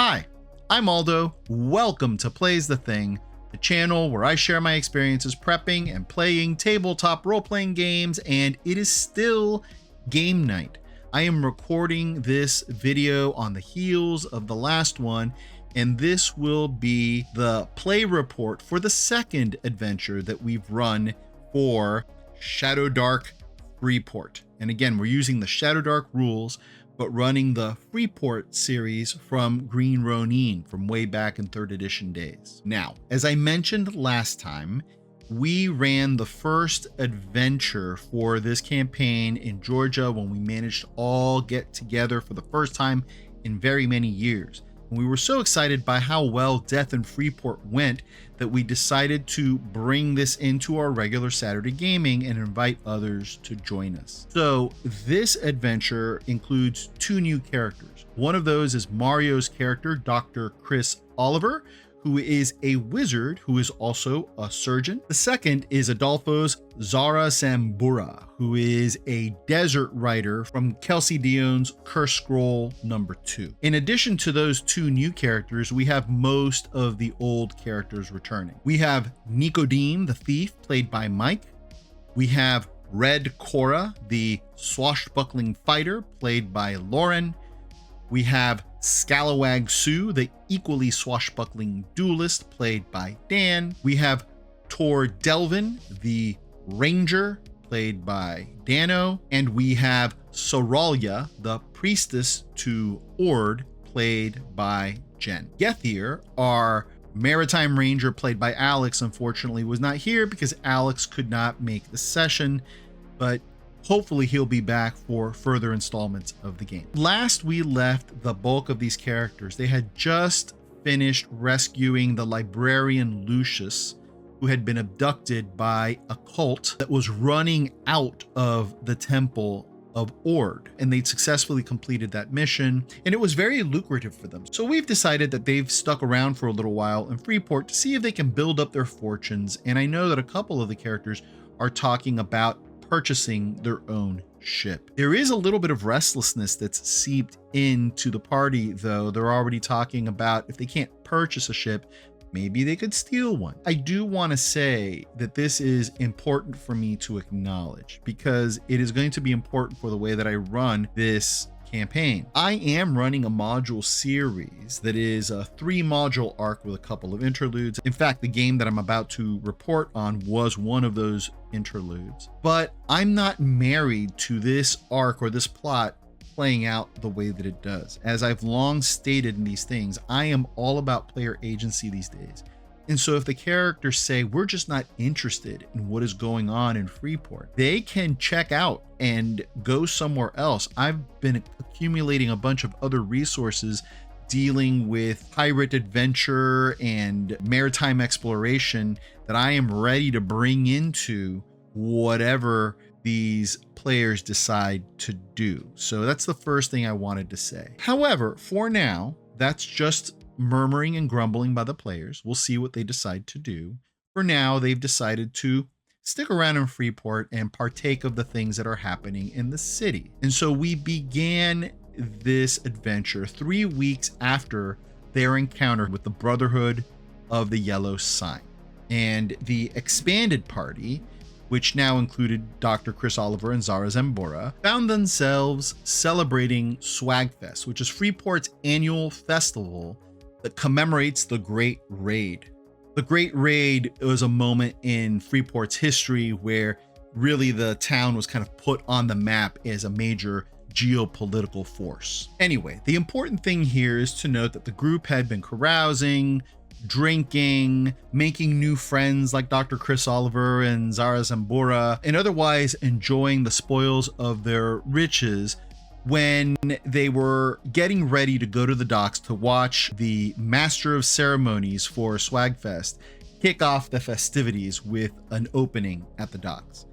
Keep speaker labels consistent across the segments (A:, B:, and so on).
A: Hi, I'm Aldo. Welcome to Plays the Thing, the channel where I share my experiences prepping and playing tabletop role-playing games, and it is still game night. I am recording this video on the heels of the last one, and this will be the play report for the second adventure that we've run for Shadowdark Freeport. And again, we're using the Shadowdark rules, but running the Freeport series from Green Ronin from way back in 3rd edition days. Now, as I mentioned last time, we ran the first adventure for this campaign in Georgia when we managed to all get together for the first time in very many years. And we were so excited by how well Death in Freeport went that we decided to bring this into our regular Saturday gaming and invite others to join us. So this adventure includes 2 new characters. One of those is Mario's character, Dr. Chris Oliver, who is a wizard who is also a surgeon. The second is Adolfo's Zara Sambura, who is a desert rider from Kelsey Dion's Curse Scroll number 2. In addition to those 2 new characters, we have most of the old characters returning. We have Nicodeme, the thief, played by Mike. We have Red Cora, the swashbuckling fighter, played by Lauren. We have Scalawag Sue, the equally swashbuckling duelist, played by Dan. We have Tor Delvin, the ranger, played by Dano. And we have Saralia, the priestess to Ord, played by Jen. Gethier, our maritime ranger, played by Alex, unfortunately was not here because Alex could not make the session, but hopefully he'll be back for further installments of the game. Last we left the bulk of these characters, they had just finished rescuing the librarian Lucius, who had been abducted by a cult that was running out of the temple of Ord, and they'd successfully completed that mission, and it was very lucrative for them. So we've decided that they've stuck around for a little while in Freeport to see if they can build up their fortunes, and I know that a couple of the characters are talking about purchasing their own ship. There is a little bit of restlessness that's seeped into the party, though. They're already talking about if they can't purchase a ship, maybe they could steal one. I do want to say that this is important for me to acknowledge because it is going to be important for the way that I run this campaign. I am running a module series that is a 3-module arc with a couple of interludes. In fact, the game that I'm about to report on was one of those interludes, but I'm not married to this arc or this plot playing out the way that it does. As I've long stated in these things, I am all about player agency these days. And so if the characters say, we're just not interested in what is going on in Freeport, they can check out and go somewhere else. I've been accumulating a bunch of other resources dealing with pirate adventure and maritime exploration that I am ready to bring into whatever these players decide to do. So that's the first thing I wanted to say. However, for now, that's just murmuring and grumbling by the players. We'll see what they decide to do. For now, they've decided to stick around in Freeport and partake of the things that are happening in the city. And so we began this adventure 3 weeks after their encounter with the Brotherhood of the Yellow Sign. And the expanded party, which now included Dr. Chris Oliver and Zara Zambora, found themselves celebrating Swagfest, which is Freeport's annual festival that commemorates the Great Raid. The Great Raid was a moment in Freeport's history where really the town was kind of put on the map as a major geopolitical force. Anyway, the important thing here is to note that the group had been carousing, drinking, making new friends like Dr. Chris Oliver and Zara Zambora, and otherwise enjoying the spoils of their riches when they were getting ready to go to the docks to watch the Master of Ceremonies for Swagfest kick off the festivities with an opening at the docks.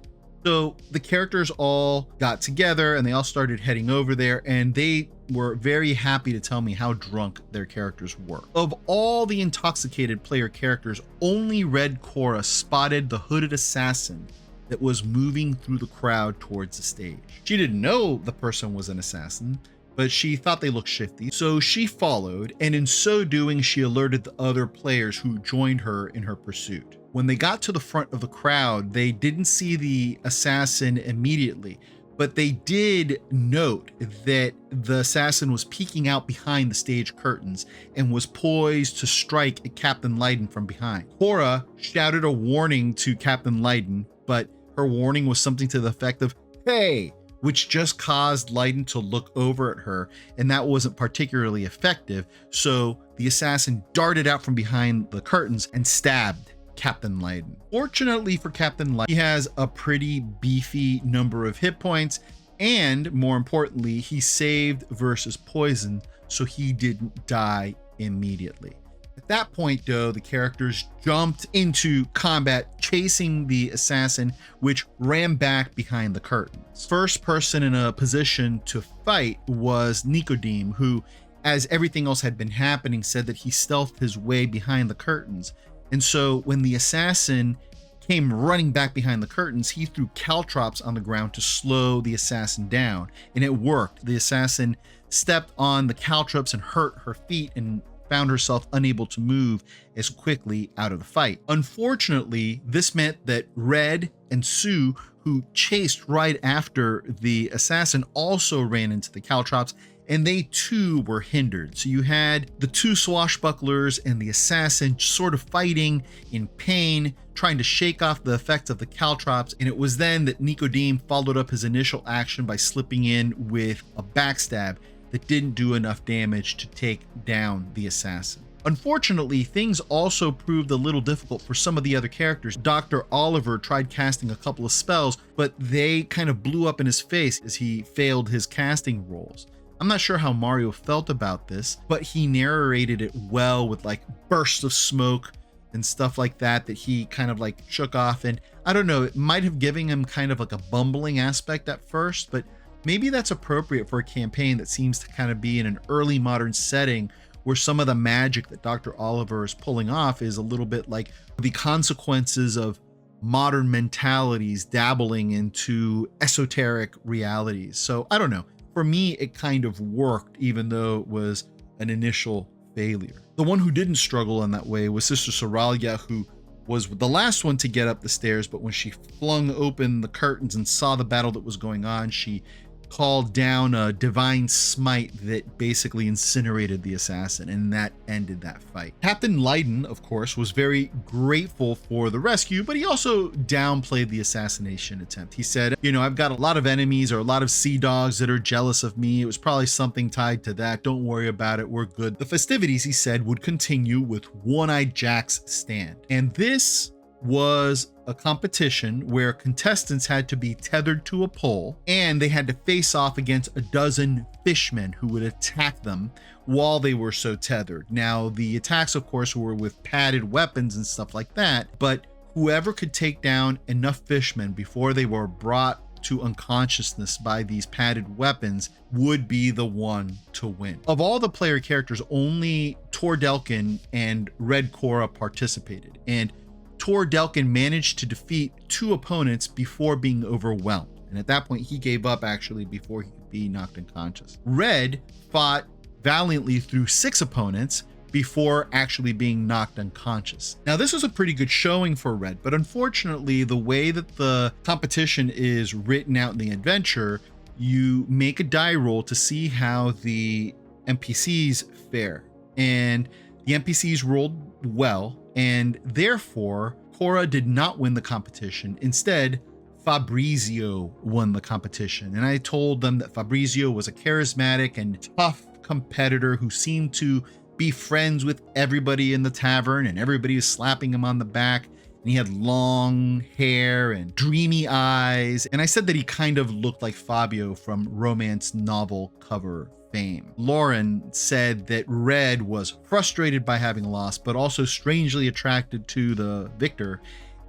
A: So the characters all got together and they all started heading over there, and they were very happy to tell me how drunk their characters were. Of all the intoxicated player characters, only Red Cora spotted the hooded assassin that was moving through the crowd towards the stage. She didn't know the person was an assassin, but she thought they looked shifty. So she followed, and in so doing, she alerted the other players who joined her in her pursuit. When they got to the front of the crowd, they didn't see the assassin immediately, but they did note that the assassin was peeking out behind the stage curtains and was poised to strike at Captain Leiden from behind. Cora shouted a warning to Captain Leiden, but her warning was something to the effect of, "Hey," which just caused Leiden to look over at her, and that wasn't particularly effective. So the assassin darted out from behind the curtains and stabbed Captain Leiden. Fortunately for Captain Leiden, he has a pretty beefy number of hit points, and more importantly, he saved versus poison, so he didn't die immediately. At that point, though, the characters jumped into combat, chasing the assassin, which ran back behind the curtains. First person in a position to fight was Nicodeme, who, as everything else had been happening, said that he stealthed his way behind the curtains. And so when the assassin came running back behind the curtains, he threw Caltrops on the ground to slow the assassin down, and it worked. The assassin stepped on the Caltrops and hurt her feet and found herself unable to move as quickly out of the fight. Unfortunately, this meant that Red and Sue, who chased right after the assassin, also ran into the Caltrops, and they too were hindered. So you had the two swashbucklers and the assassin sort of fighting in pain, trying to shake off the effects of the Caltrops, and it was then that Nicodeme followed up his initial action by slipping in with a backstab that didn't do enough damage to take down the assassin. Unfortunately, things also proved a little difficult for some of the other characters. Dr. Oliver tried casting a couple of spells, but they kind of blew up in his face as he failed his casting rolls. I'm not sure how Mario felt about this, but he narrated it well with like bursts of smoke and stuff like that he kind of like shook off. And I don't know, it might have given him kind of like a bumbling aspect at first, but maybe that's appropriate for a campaign that seems to kind of be in an early modern setting where some of the magic that Dr. Oliver is pulling off is a little bit like the consequences of modern mentalities dabbling into esoteric realities. So I don't know. For me, it kind of worked, even though it was an initial failure. The one who didn't struggle in that way was Sister Saralia, who was the last one to get up the stairs, but when she flung open the curtains and saw the battle that was going on, she called down a divine smite that basically incinerated the assassin, and that ended that fight. Captain Leiden, of course, was very grateful for the rescue, but he also downplayed the assassination attempt. He said, you know, I've got a lot of enemies or a lot of sea dogs that are jealous of me. It was probably something tied to that. Don't worry about it. We're good. The festivities, he said, would continue with One-Eyed Jack's stand. And this was a competition where contestants had to be tethered to a pole, and they had to face off against a dozen fishmen who would attack them while they were so tethered. Now, the attacks, of course, were with padded weapons and stuff like that, but whoever could take down enough fishmen before they were brought to unconsciousness by these padded weapons would be the one to win. Of all the player characters, only Tordelkin and Red Cora participated, and Tordelkin managed to defeat two opponents before being overwhelmed. And at that point, he gave up actually before he could be knocked unconscious. Red fought valiantly through 6 opponents before actually being knocked unconscious. Now, this was a pretty good showing for Red, but unfortunately, the way that the competition is written out in the adventure, you make a die roll to see how the NPCs fare. And the NPCs rolled well, and therefore Cora did not win the competition. Instead, Fabriio won the competition. And I told them that Fabriio was a charismatic and tough competitor who seemed to be friends with everybody in the tavern, and everybody was slapping him on the back. And he had long hair and dreamy eyes. And I said that he kind of looked like Fabio from romance novel cover fame. Lauren said that Red was frustrated by having lost, but also strangely attracted to the victor,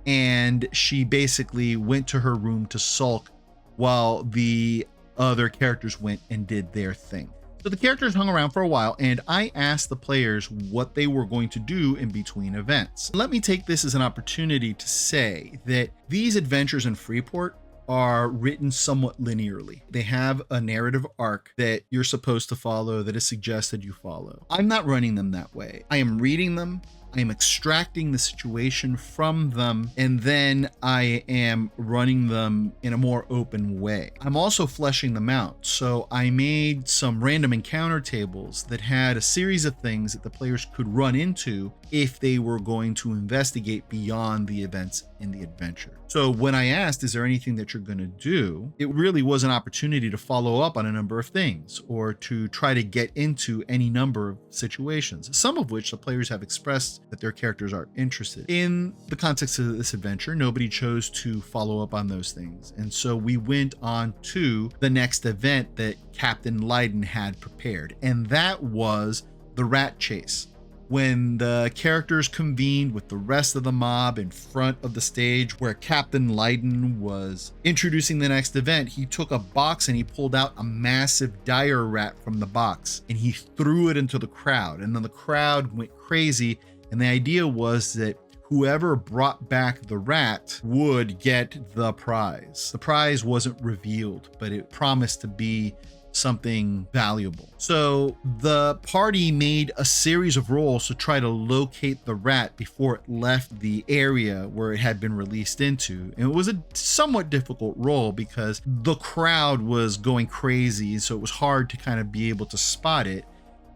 A: and she basically went to her room to sulk while the other characters went and did their thing. So the characters hung around for a while, and I asked the players what they were going to do in between events. Let me take this as an opportunity to say that these adventures in Freeport are written somewhat linearly. They have a narrative arc that you're supposed to follow, that is suggested you follow. I'm not running them that way. I am reading them, I am extracting the situation from them, and then I am running them in a more open way. I'm also fleshing them out. So I made some random encounter tables that had a series of things that the players could run into if they were going to investigate beyond the events in the adventure. So when I asked, is there anything that you're going to do? It really was an opportunity to follow up on a number of things, or to try to get into any number of situations, some of which the players have expressed that their characters are interested. In the context of this adventure, nobody chose to follow up on those things. And so we went on to the next event that Captain Leiden had prepared, and that was the rat chase. When the characters convened with the rest of the mob in front of the stage where Captain Leiden was introducing the next event, he took a box and he pulled out a massive dire rat from the box and he threw it into the crowd. And then the crowd went crazy. And the idea was that whoever brought back the rat would get the prize. The prize wasn't revealed, but it promised to be something valuable. So the party made a series of rolls to try to locate the rat before it left the area where it had been released into. And it was a somewhat difficult roll because the crowd was going crazy, so it was hard to kind of be able to spot it.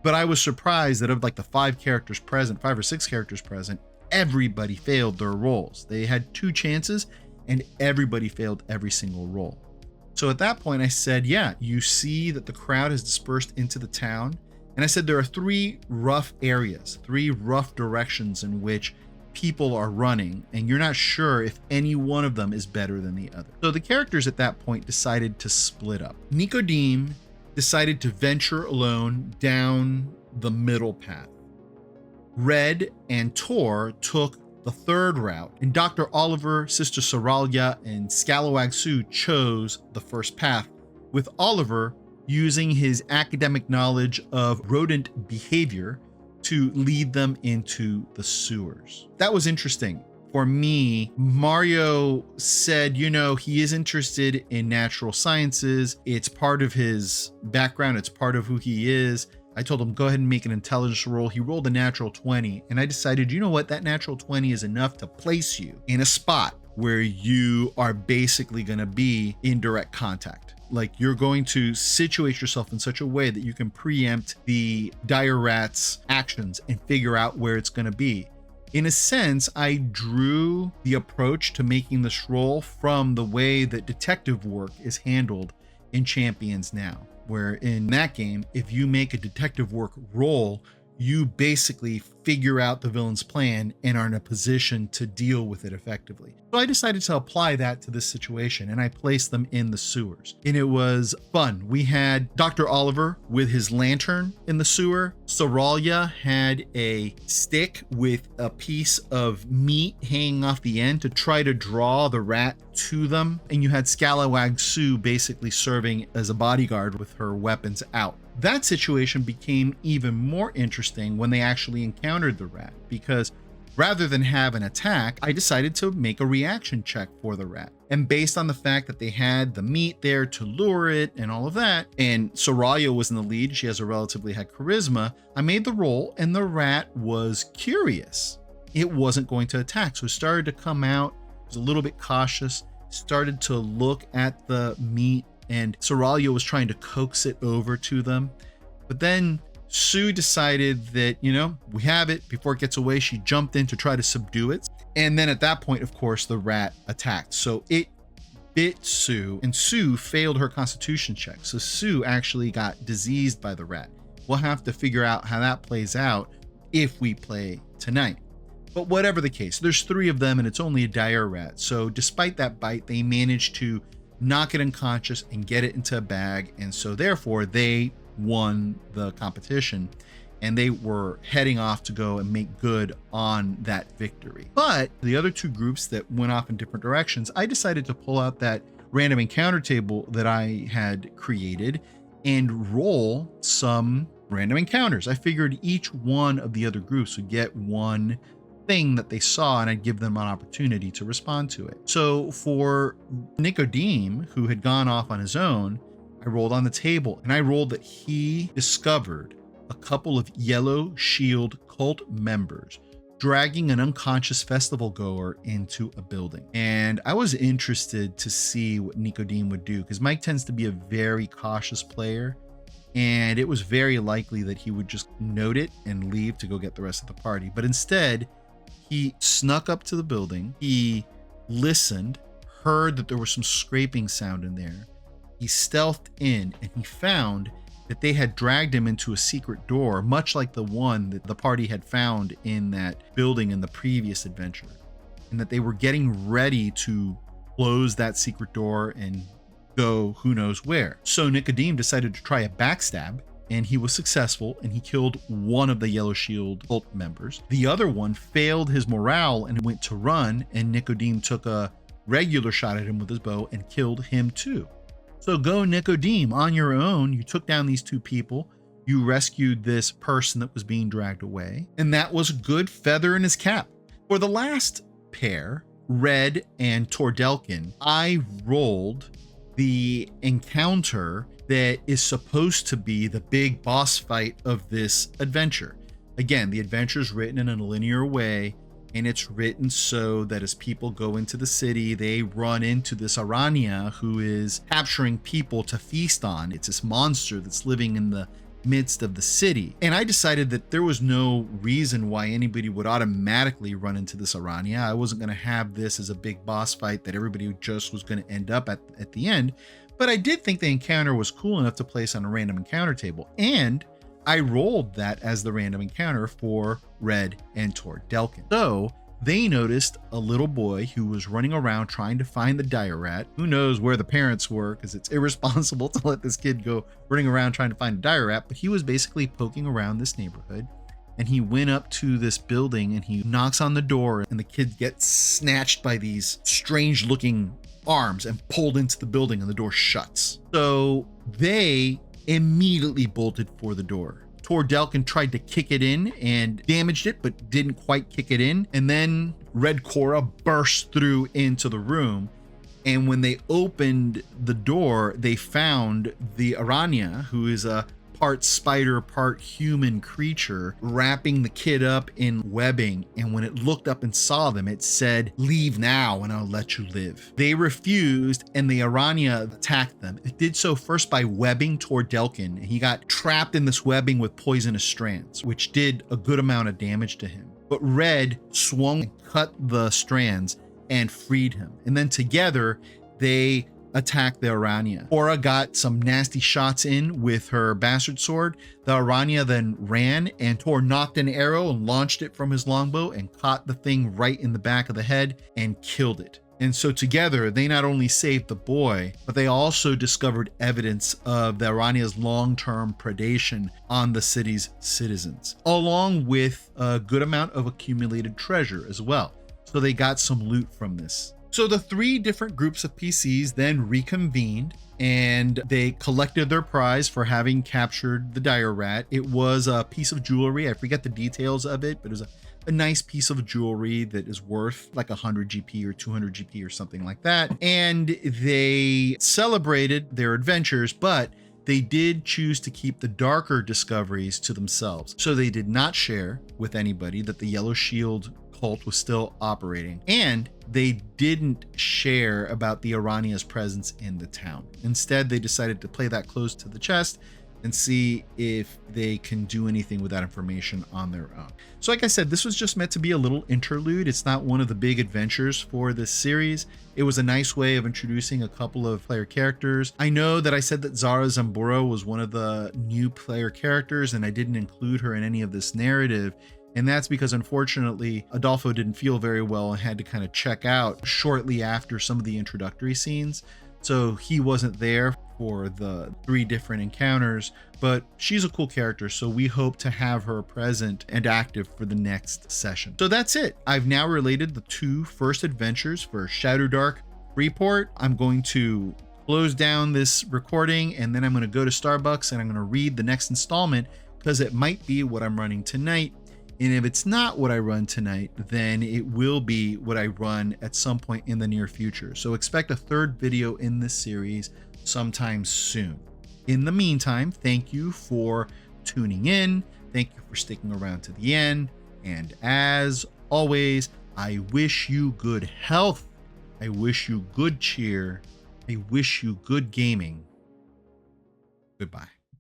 A: But I was surprised that of like the 5 or 6 characters present, everybody failed their rolls. They had 2 chances and everybody failed every single roll. So at that point I said, yeah, you see that the crowd has dispersed into the town. And I said, there are 3 rough areas, 3 rough directions in which people are running, and you're not sure if any one of them is better than the other. So the characters at that point decided to split up. Nicodeme decided to venture alone down the middle path. Red and Tor took the 3rd route, and Dr. Oliver, Sister Saralia, and Scalawag Sue chose the first path, with Oliver using his academic knowledge of rodent behavior to lead them into the sewers. That was interesting. For me, Mario said, you know, he is interested in natural sciences. It's part of his background. It's part of who he is. I told him, go ahead and make an intelligence roll. He rolled a natural 20. And I decided, you know what? That natural 20 is enough to place you in a spot where you are basically going to be in direct contact. Like, you're going to situate yourself in such a way that you can preempt the dire rat's actions and figure out where it's going to be. In a sense, I drew the approach to making this roll from the way that detective work is handled in Champions now, where in that game, if you make a detective work roll, you basically figure out the villain's plan and are in a position to deal with it effectively. So I decided to apply that to this situation, and I placed them in the sewers. And it was fun. We had Dr. Oliver with his lantern in the sewer. Saralia had a stick with a piece of meat hanging off the end to try to draw the rat to them. And you had Scalawag Sue basically serving as a bodyguard with her weapons out. That situation became even more interesting when they actually encountered the rat, because rather than have an attack, I decided to make a reaction check for the rat. And based on the fact that they had the meat there to lure it and all of that, and Saralia was in the lead, she has a relatively high charisma, I made the roll and the rat was curious. It wasn't going to attack, so it started to come out, it was a little bit cautious, started to look at the meat, and Saralia was trying to coax it over to them. But then Sue decided that, you know, we have it. Before it gets away, she jumped in to try to subdue it. And then at that point, of course, the rat attacked. So it bit Sue, and Sue failed her constitution check. So Sue actually got diseased by the rat. We'll have to figure out how that plays out if we play tonight. But whatever the case, there's 3 of them and it's only a dire rat. So despite that bite, they managed to knock it unconscious and get it into a bag. And so therefore they won the competition and they were heading off to go and make good on that victory. But the other 2 groups that went off in different directions, I decided to pull out that random encounter table that I had created and roll some random encounters. I figured each one of the other groups would get one thing that they saw, and I'd give them an opportunity to respond to it. So for Nicodeme, who had gone off on his own, I rolled on the table, and I rolled that he discovered a couple of yellow shield cult members dragging an unconscious festival goer into a building. And I was interested to see what Nicodeme would do, because Mike tends to be a very cautious player, and it was very likely that he would just note it and leave to go get the rest of the party. But instead, he snuck up to the building, he listened, heard that there was some scraping sound in there, he stealthed in, and he found that they had dragged him into a secret door, much like the one that the party had found in that building in the previous adventure, and that they were getting ready to close that secret door and go who knows where. So Nicodeme decided to try a backstab, and he was successful, and he killed one of the Yellow Shield cult members. The other one failed his morale and went to run, and Nicodeme took a regular shot at him with his bow and killed him too. So go Nicodeme, on your own. You took down these two people. You rescued this person that was being dragged away. And that was a good feather in his cap. For the last pair, Red and Tor, I rolled the encounter that is supposed to be the big boss fight of this adventure. Again, the adventure is written in a linear way, and it's written so that as people go into the city, they run into this Arania who is capturing people to feast on. It's this monster that's living in the midst of the city. And I decided that there was no reason why anybody would automatically run into this Arania. I wasn't going to have this as a big boss fight that everybody just was going to end up at the end. But I did think the encounter was cool enough to place on a random encounter table. And I rolled that as the random encounter for Red and Tor. So they noticed a little boy who was running around trying to find the dire rat. Who knows where the parents were, because it's irresponsible to let this kid go running around trying to find a dire rat. But he was basically poking around this neighborhood, and he went up to this building and he knocks on the door, and the kid gets snatched by these strange looking arms and pulled into the building, and the door shuts. So they immediately bolted for the door. Tor tried to kick it in and damaged it, but didn't quite kick it in. And then Red Cora burst through into the room. And when they opened the door, they found the Arania, who is a part spider, part human creature, wrapping the kid up in webbing. And when it looked up and saw them, it said, "Leave now and I'll let you live." They refused, and the Arania attacked them. It did so first by webbing Tor. He got trapped in this webbing with poisonous strands, which did a good amount of damage to him. But Red swung and cut the strands and freed him. And then together, they attacked the Arania. Cora got some nasty shots in with her bastard sword. The Arania then ran, and Tor knocked an arrow and launched it from his longbow and caught the thing right in the back of the head and killed it. And so together, they not only saved the boy, but they also discovered evidence of the Arania's long-term predation on the city's citizens, along with a good amount of accumulated treasure as well. So they got some loot from this. So the three different groups of PCs then reconvened, and they collected their prize for having captured the dire rat. It was a piece of jewelry. I forget the details of it, but it was a nice piece of jewelry that is worth like 100 GP or 200 GP or something like that. And they celebrated their adventures, but they did choose to keep the darker discoveries to themselves. So they did not share with anybody that the Yellow Shield cult was still operating, and they didn't share about the Arania's presence in the town. Instead, they decided to play that close to the chest and see if they can do anything with that information on their own. So like I said, this was just meant to be a little interlude. It's not one of the big adventures for this series. It was a nice way of introducing a couple of player characters. I know that I said that Zara Zamburo was one of the new player characters, and I didn't include her in any of this narrative. And that's because, unfortunately, Adolfo didn't feel very well and had to kind of check out shortly after some of the introductory scenes. So he wasn't there for the 3 different encounters, but she's a cool character. So we hope to have her present and active for the next session. So that's it. I've now related the 2 first adventures for Shadowdark Freeport. I'm going to close down this recording, and then I'm going to go to Starbucks and I'm going to read the next installment, because it might be what I'm running tonight And if it's not what I run tonight, then it will be what I run at some point in the near future. So expect a third video in this series sometime soon. In the meantime, thank you for tuning in. Thank you for sticking around to the end. And as always, I wish you good health. I wish you good cheer. I wish you good gaming. Goodbye.